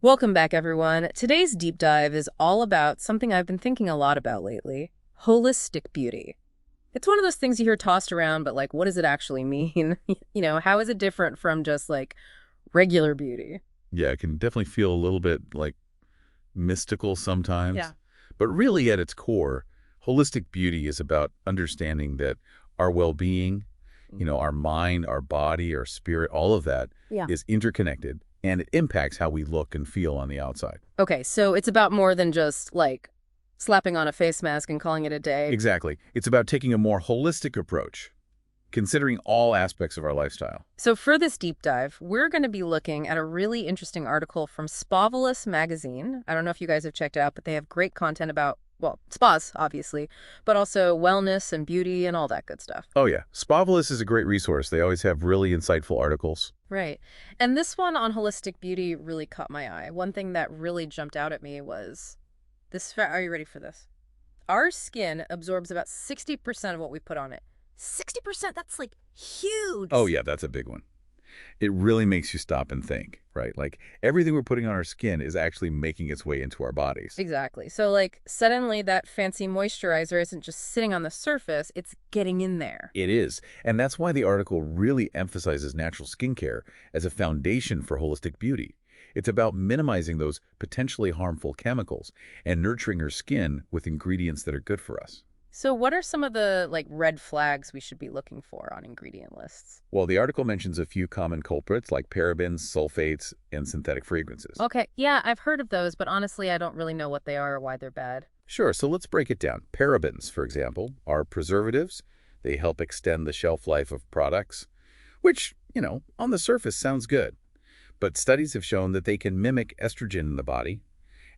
Welcome back, everyone. Today's deep dive is all about something I've been thinking a lot about lately: holistic beauty. It's one of those things you hear tossed around, but like, what does it actually mean? How is it different from just like regular beauty? Yeah, it can definitely feel a little bit like mystical Yeah. sometimes. But really, at its core, holistic beauty is about understanding that our well-being, our mind, our body, our spirit, all of that Yeah. is interconnected and it impacts how we look and feel on the outside. Okay, so it's about more than just like slapping on a face mask and calling it a day. Exactly. It's about taking a more holistic approach, considering all aspects of our lifestyle. So for this deep dive, we're going to be looking at a really interesting article from Spavelous magazine. I don't know if you guys have checked it out, but they have great content about, well, spas, obviously, but also wellness and beauty and all that good stuff. Oh yeah, Spavelous is a great resource. They always have really insightful articles. Right. And this one on holistic beauty really caught my eye. One thing that really jumped out at me was are you ready for this? Our skin absorbs about 60% of what we put on it. 60%, that's like Oh huge. yeah, that's a big one. It really makes you stop and think, right? Like everything we're putting on our skin is actually making its way into our bodies. Exactly. So, like, suddenly that fancy moisturizer isn't just sitting on the surface, it's getting in there. It is. And that's why the article really emphasizes natural skincare as a foundation for holistic beauty. It's about minimizing those potentially harmful chemicals and nurturing our skin with ingredients that are good for us. So, what are some of the, like, red flags we should be looking for on ingredient lists? Well, the article mentions a few common culprits like parabens, sulfates, and synthetic fragrances. Okay, yeah, I've heard of those, but honestly, I don't really know what they are or why they're bad. Sure, so let's break it down. Parabens, for example, are preservatives. They help extend the shelf life of products, which, on the surface sounds good. But studies have shown that they can mimic estrogen in the body,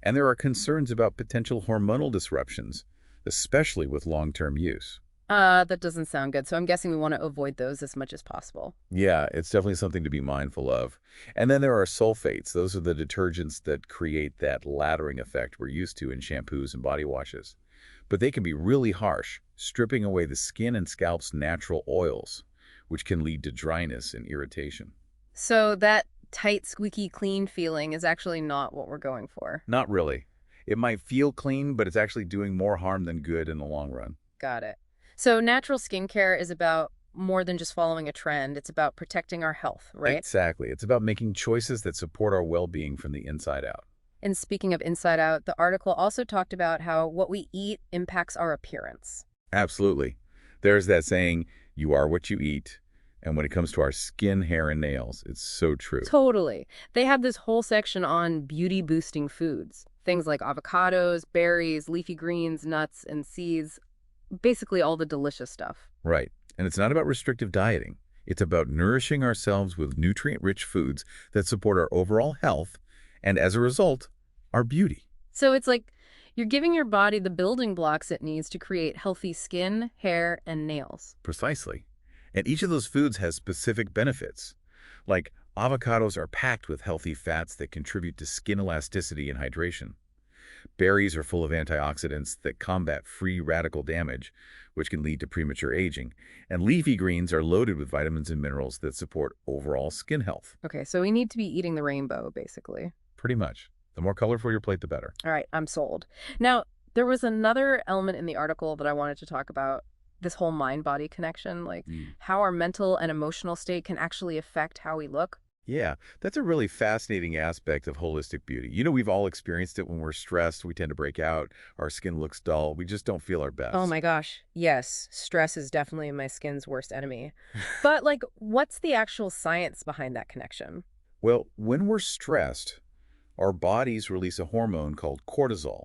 and there are concerns about potential hormonal disruptions, especially with long-term use. That doesn't sound good, so I'm guessing we want to avoid those as much as possible. Yeah, it's definitely something to be mindful of. And then there are sulfates. Those are the detergents that create that lathering effect we're used to in shampoos and body washes. But they can be really harsh, stripping away the skin and scalp's natural oils, which can lead to dryness and irritation. So, that tight, squeaky clean feeling is actually not what we're going for. Not really. It might feel clean, but it's actually doing more harm than good in the long run. Got it. So natural skincare is about more than just following a trend. It's about protecting our health, right? Exactly. It's about making choices that support our well-being from the inside out. And speaking of inside out, the article also talked about how what we eat impacts our appearance. Absolutely. There's that saying, you are what you eat. And when it comes to our skin, hair, and nails, it's so true. Totally. They had this whole section on beauty boosting foods. Things like avocados, berries, leafy greens, nuts, and seeds. Basically all the delicious stuff. Right. And it's not about restrictive dieting. It's about nourishing ourselves with nutrient-rich foods that support our overall health and, as a result, our beauty. So it's like you're giving your body the building blocks it needs to create healthy skin, hair, and nails. Precisely. And each of those foods has specific benefits. Like avocados are packed with healthy fats that contribute to skin elasticity and hydration. Berries are full of antioxidants that combat free radical damage, which can lead to premature aging. And leafy greens are loaded with vitamins and minerals that support overall skin health. Okay, so we need to be eating the rainbow, basically. Pretty much. The more colorful your plate, the better. All right, I'm sold. Now, there was another element in the article that I wanted to talk about, this whole mind-body connection, like Mm. how our mental and emotional state can actually affect how we look. Yeah, that's a really fascinating aspect of holistic beauty. We've all experienced it when we're stressed. We tend to break out. Our skin looks dull. We just don't feel our Oh best. my gosh. Yes, stress is definitely my skin's worst enemy. But like, what's the actual science behind that connection? Well, when we're stressed, our bodies release a hormone called cortisol.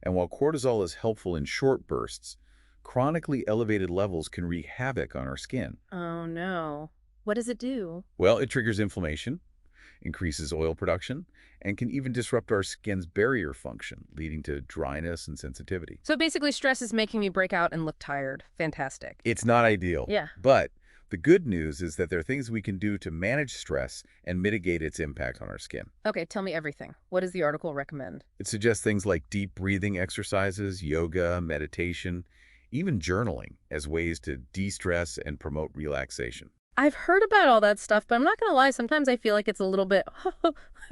And while cortisol is helpful in short bursts, chronically elevated levels can wreak havoc on our skin. Oh no. What does it do? Well, it triggers inflammation, increases oil production, and can even disrupt our skin's barrier function, leading to dryness and sensitivity. So basically, stress is making me break out and look tired. Fantastic. It's not ideal, Yeah. but the good news is that there are things we can do to manage stress and mitigate its impact on our skin. Okay, tell me everything. What does the article recommend? It suggests things like deep breathing exercises, yoga, meditation, even journaling as ways to de-stress and promote relaxation. I've heard about all that stuff, but I'm not gonna lie, sometimes I feel like it's a little bit,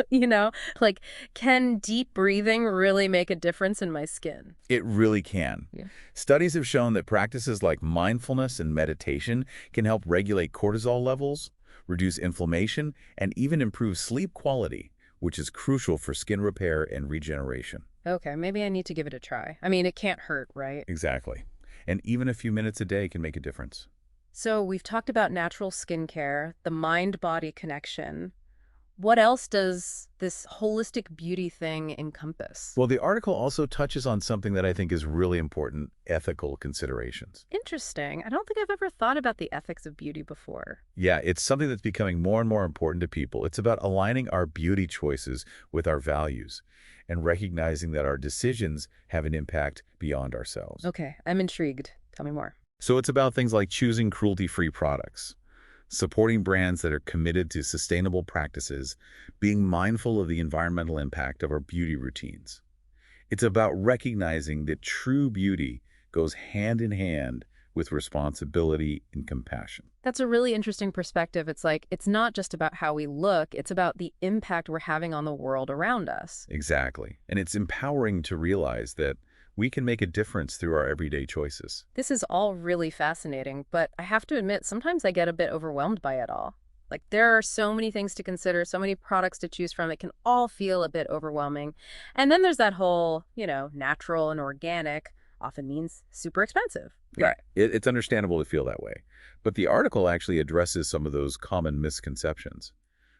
you know, like, can deep breathing really make a difference in my skin? It really can. Yeah. Studies have shown that practices like mindfulness and meditation can help regulate cortisol levels, reduce inflammation, and even improve sleep quality, which is crucial for skin repair and regeneration. Okay, maybe I need to give it a try. I mean, it can't hurt, right? Exactly. And even a few minutes a day can make a difference. So we've talked about natural skincare, the mind-body connection. What else does this holistic beauty thing encompass? Well, the article also touches on something that I think is really important, ethical considerations. Interesting. I don't think I've ever thought about the ethics of beauty before. Yeah, it's something that's becoming more and more important to people. It's about aligning our beauty choices with our values and recognizing that our decisions have an impact beyond ourselves. Okay, I'm intrigued. Tell me more. So it's about things like choosing cruelty-free products, supporting brands that are committed to sustainable practices, being mindful of the environmental impact of our beauty routines. It's about recognizing that true beauty goes hand in hand with responsibility and compassion. That's a really interesting perspective. It's like, it's not just about how we look, it's about the impact we're having on the world around us. Exactly. And it's empowering to realize that we can make a difference through our everyday choices. This is all really fascinating, but I have to admit, sometimes I get a bit overwhelmed by it all. Like, there are so many things to consider, so many products to choose from. It can all feel a bit overwhelming. And then there's that whole, natural and organic often means super expensive. Yeah, it's understandable to feel that way. But the article actually addresses some of those common misconceptions.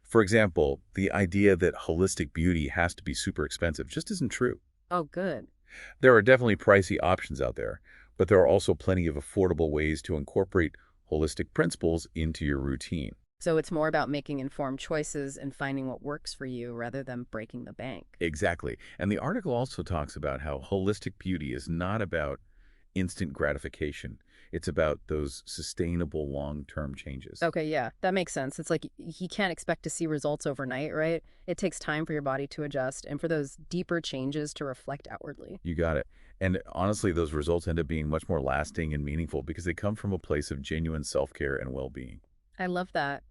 For example, the idea that holistic beauty has to be super expensive just isn't true. Oh, good. There are definitely pricey options out there, but there are also plenty of affordable ways to incorporate holistic principles into your routine. So it's more about making informed choices and finding what works for you rather than breaking the bank. Exactly. And the article also talks about how holistic beauty is not about instant gratification. It's about those sustainable long-term changes. Okay, yeah, that makes sense. It's like you can't expect to see results overnight, right? It takes time for your body to adjust and for those deeper changes to reflect outwardly. You got it. And honestly, those results end up being much more lasting and meaningful because they come from a place of genuine self-care and well-being. I love that.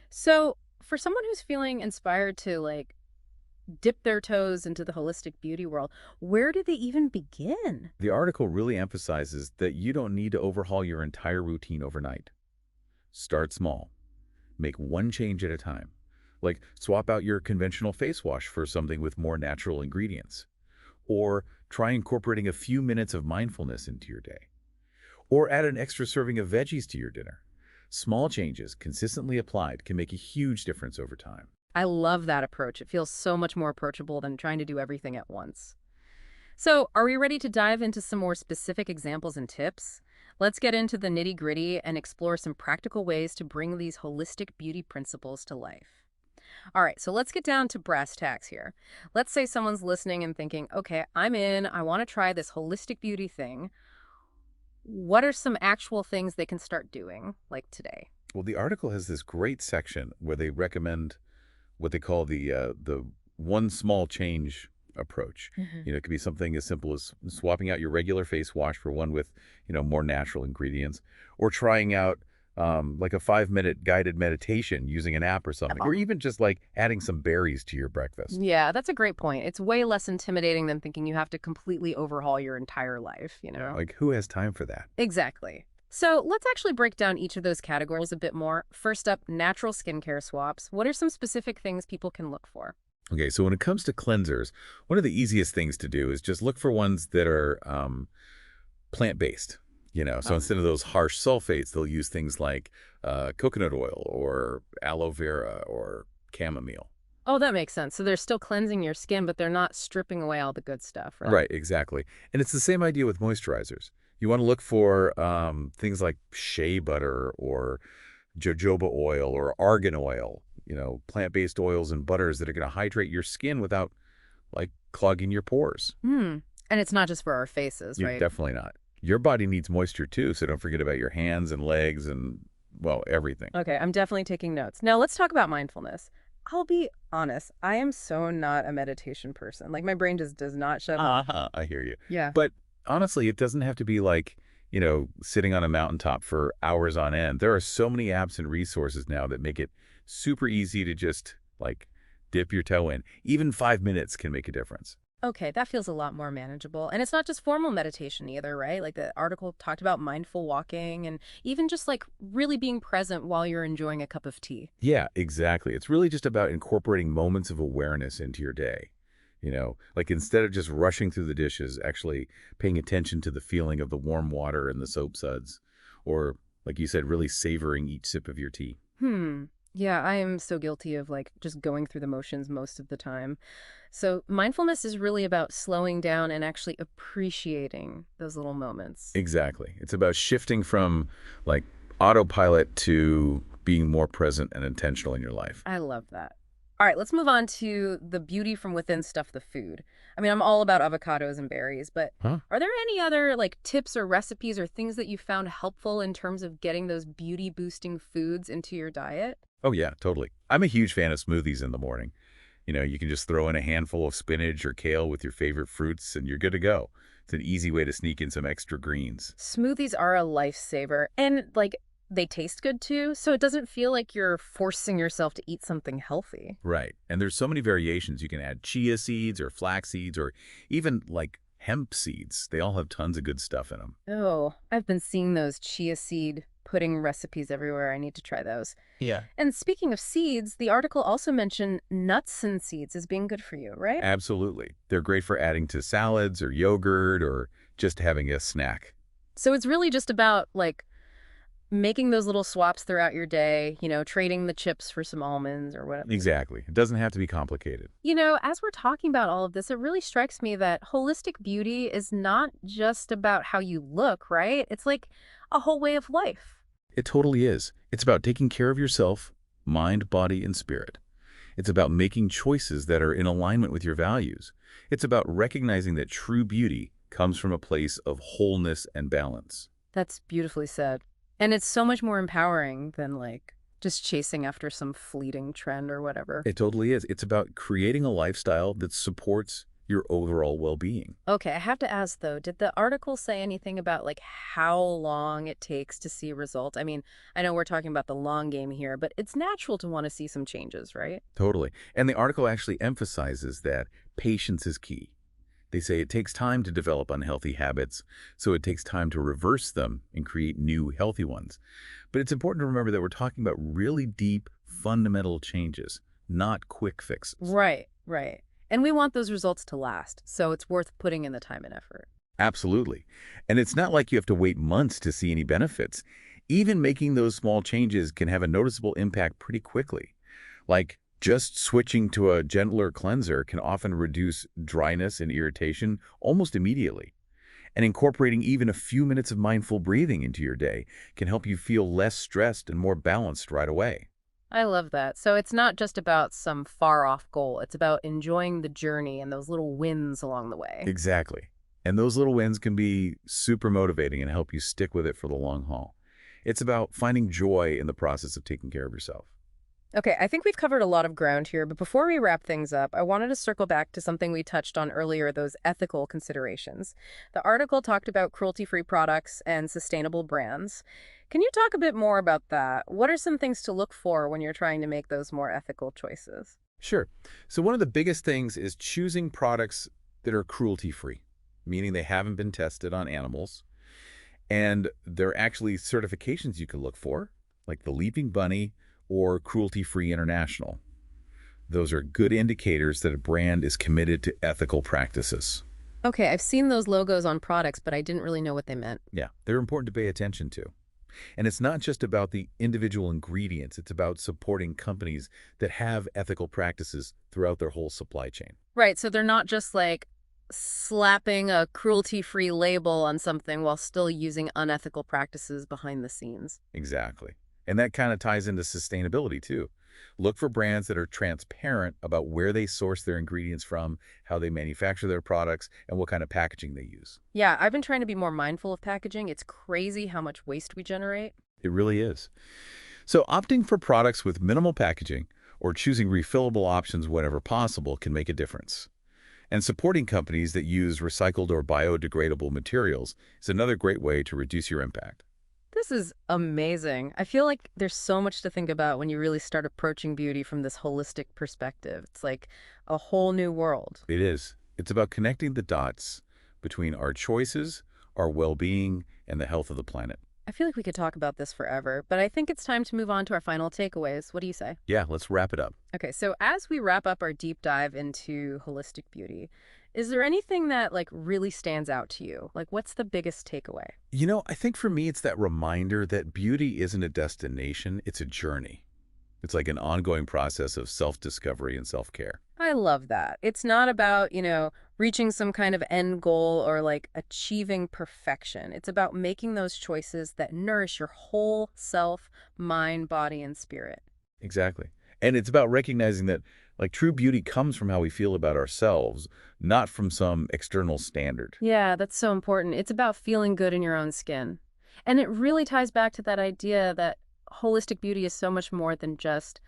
So, for someone who's feeling inspired to dip their toes into the holistic beauty world, where do they even begin? The article really emphasizes that you don't need to overhaul your entire routine overnight. Start small. Make one change at a time. Like swap out your conventional face wash for something with more natural ingredients. Or try incorporating a few minutes of mindfulness into your day. Or add an extra serving of veggies to your dinner. Small changes, consistently applied, can make a huge difference over time. I love that approach. It feels so much more approachable than trying to do everything at once. So, are we ready to dive into some more specific examples and tips? Let's get into the nitty-gritty and explore some practical ways to bring these holistic beauty principles to life. All right, so let's get down to brass tacks here. Let's say someone's listening and thinking, okay, I'm in, I want to try this holistic beauty thing. What are some actual things they can start doing, like today? Well, the article has this great section where they recommend what they call the one small change approach. Mhm. It could be something as simple as swapping out your regular face wash for one with, more natural ingredients, or trying out like a 5-minute guided meditation using an app or something, or even just like adding some berries to your breakfast. Yeah, that's a great point. It's way less intimidating than thinking you have to completely overhaul your entire life? Like, who has time for that? Exactly. So let's actually break down each of those categories a bit more. First up, natural skincare swaps. What are some specific things people can look for? Okay, so when it comes to cleansers, one of the easiest things to do is just look for ones that are plant-based. So Oh. instead of those harsh sulfates, they'll use things like coconut oil or aloe vera or chamomile. Oh, that makes sense. So they're still cleansing your skin, but they're not stripping away all the good stuff, right? Right, exactly. And it's the same idea with moisturizers. You want to look for things like shea butter or jojoba oil or argan oil, plant-based oils and butters that are going to hydrate your skin without, like, clogging your pores. Hmm. And it's not just for our faces, You're right? definitely not. Your body needs moisture too, so don't forget about your hands and legs and, well, everything. Okay, I'm definitely taking notes. Now let's talk about mindfulness. I'll be honest, I am so not a meditation person. Like my brain just does not shut off. I hear you. Yeah. But honestly, it doesn't have to be like, sitting on a mountaintop for hours on end. There are so many apps and resources now that make it super easy to just, like, dip your toe in. Even 5 minutes can make a difference. Okay, that feels a lot more manageable. And it's not just formal meditation either, right? Like the article talked about mindful walking and even just like really being present while you're enjoying a cup of tea. Yeah, exactly. It's really just about incorporating moments of awareness into your day. Like instead of just rushing through the dishes, actually paying attention to the feeling of the warm water and the soap suds, or, like you said, really savoring each sip of your tea. Hmm. Yeah, I am so guilty of like just going through the motions most of the time. So mindfulness is really about slowing down and actually appreciating those little moments. Exactly. It's about shifting from, like, autopilot to being more present and intentional in your life. I love that. All right, let's move on to the beauty from within stuff, the food. I mean, I'm all about avocados and berries, but Huh? are there any other like tips or recipes or things that you found helpful in terms of getting those beauty boosting foods into your diet? Oh, yeah, totally. I'm a huge fan of smoothies in the morning. You can just throw in a handful of spinach or kale with your favorite fruits, and you're good to go. It's an easy way to sneak in some extra greens. Smoothies are a lifesaver and like they taste good too, so it doesn't feel like you're forcing yourself to eat something healthy. Right. And there's so many variations. You can add chia seeds or flax seeds or even, like, hemp seeds. They all have tons of good stuff in them. Oh, I've been seeing those chia seed pudding recipes everywhere. I need to try those. Yeah. And speaking of seeds, the article also mentioned nuts and seeds as being good for you, right? Absolutely. They're great for adding to salads or yogurt or just having a snack. So it's really just about like making those little swaps throughout your day, trading the chips for some almonds or whatever. Exactly. It doesn't have to be complicated. As we're talking about all of this, it really strikes me that holistic beauty is not just about how you look, right? It's like a whole way of life. It totally is. It's about taking care of yourself, mind, body, and spirit. It's about making choices that are in alignment with your values. It's about recognizing that true beauty comes from a place of wholeness and balance. That's beautifully said. And it's so much more empowering than like just chasing after some fleeting trend or whatever. It totally is. It's about creating a lifestyle that supports your overall well-being. Okay, I have to ask though, did the article say anything about like how long it takes to see a result? I mean, I know we're talking about the long game here, but it's natural to want to see some changes, right? Totally. And the article actually emphasizes that patience is key. They say it takes time to develop unhealthy habits, so it takes time to reverse them and create new healthy ones. But it's important to remember that we're talking about really deep, fundamental changes, not quick fixes. Right, right. And we want those results to last, so it's worth putting in the time and effort. Absolutely. And it's not like you have to wait months to see any benefits. Even making those small changes can have a noticeable impact pretty quickly. Like, just switching to a gentler cleanser can often reduce dryness and irritation almost immediately. And incorporating even a few minutes of mindful breathing into your day can help you feel less stressed and more balanced right away. I love that. So it's not just about some far off goal, it's about enjoying the journey and those little wins along the way. Exactly. And those little wins can be super motivating and help you stick with it for the long haul. It's about finding joy in the process of taking care of yourself. Okay, I think we've covered a lot of ground here, but before we wrap things up, I wanted to circle back to something we touched on earlier, those ethical considerations. The article talked about cruelty-free products and sustainable brands. Can you talk a bit more about that? What are some things to look for when you're trying to make those more ethical choices? Sure. So one of the biggest things is choosing products that are cruelty-free, meaning they haven't been tested on animals. And there are actually certifications you can look for, like the Leaping Bunny or Cruelty-Free International. Those are good indicators that a brand is committed to ethical practices. Okay, I've seen those logos on products, but I didn't really know what they meant. Yeah, they're important to pay attention to. And it's not just about the individual ingredients, it's about supporting companies that have ethical practices throughout their whole supply chain. Right, so they're not just like slapping a cruelty-free label on something while still using unethical practices behind the scenes. Exactly. And that kind of ties into sustainability too. Look for brands that are transparent about where they source their ingredients from, how they manufacture their products, and what kind of packaging they use. Yeah, I've been trying to be more mindful of packaging. It's crazy how much waste we generate. It really is. So opting for products with minimal packaging or choosing refillable options whenever possible can make a difference. And supporting companies that use recycled or biodegradable materials is another great way to reduce your impact. This is amazing. I feel like there's so much to think about when you really start approaching beauty from this holistic perspective. It's like a whole new world. It is. It's about connecting the dots between our choices, our well-being, and the health of the planet. I feel like we could talk about this forever, but I think it's time to move on to our final takeaways. What do you say? Yeah, let's wrap it up. Okay, so as we wrap up our deep dive into holistic beauty, is there anything that really stands out to you? Like what's the biggest takeaway? I think for me, it's that reminder that beauty isn't a destination, it's a journey. It's like an ongoing process of self-discovery and self-care. I love that. It's not about, reaching some kind of end goal or achieving perfection. It's about making those choices that nourish your whole self, mind, body, and spirit. Exactly. And it's about recognizing that true beauty comes from how we feel about ourselves, not from some external standard. Yeah, that's so important. It's about feeling good in your own skin. And it really ties back to that idea that holistic beauty is so much more than just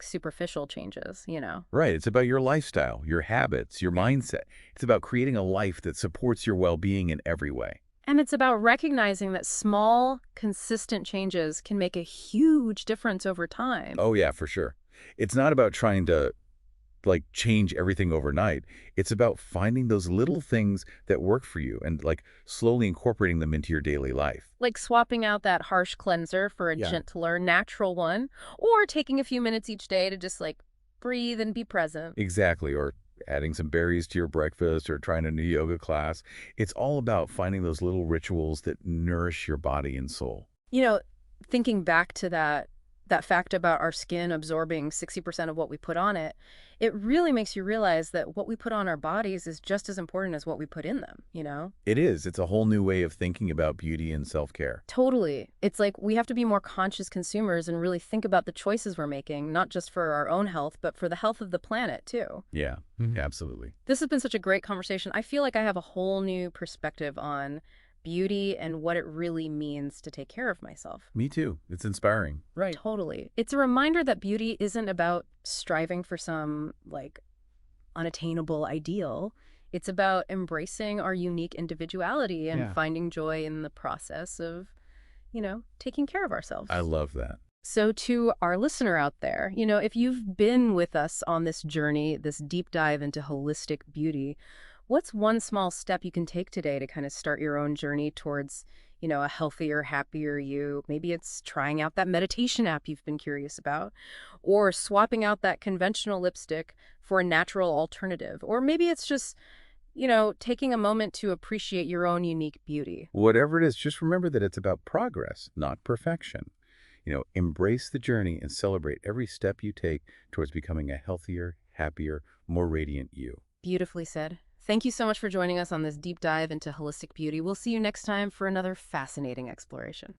superficial changes. Right. It's about your lifestyle, your habits, your mindset. It's about creating a life that supports your well-being in every way. And it's about recognizing that small, consistent changes can make a huge difference over time. Oh, yeah, for sure. It's not about trying to change everything overnight. It's about finding those little things that work for you and slowly incorporating them into your daily life. Like swapping out that harsh cleanser for a Yeah. gentler, natural one, or taking a few minutes each day to just breathe and be present. Exactly. Or adding some berries to your breakfast or trying a new yoga class. It's all about finding those little rituals that nourish your body and soul. You know, thinking back to that fact about our skin absorbing 60% of what we put on it, it really makes you realize that what we put on our bodies is just as important as what we put in them? It is. It's a whole new way of thinking about beauty and self-care. Totally. It's like we have to be more conscious consumers and really think about the choices we're making, not just for our own health, but for the health of the planet, too. Yeah, absolutely. This has been such a great conversation. I feel like I have a whole new perspective on beauty and what it really means to take care of myself. Me too. It's inspiring. Right. Totally. It's a reminder that beauty isn't about striving for some unattainable ideal. It's about embracing our unique individuality and Yeah. finding joy in the process of, taking care of ourselves. I love that. So to our listener out there, if you've been with us on this journey, this deep dive into holistic beauty, what's one small step you can take today to kind of start your own journey towards, a healthier, happier you? Maybe it's trying out that meditation app you've been curious about, or swapping out that conventional lipstick for a natural alternative. Or maybe it's just, taking a moment to appreciate your own unique beauty. Whatever it is, just remember that it's about progress, not perfection. Embrace the journey and celebrate every step you take towards becoming a healthier, happier, more radiant you. Beautifully said. Thank you so much for joining us on this deep dive into holistic beauty. We'll see you next time for another fascinating exploration.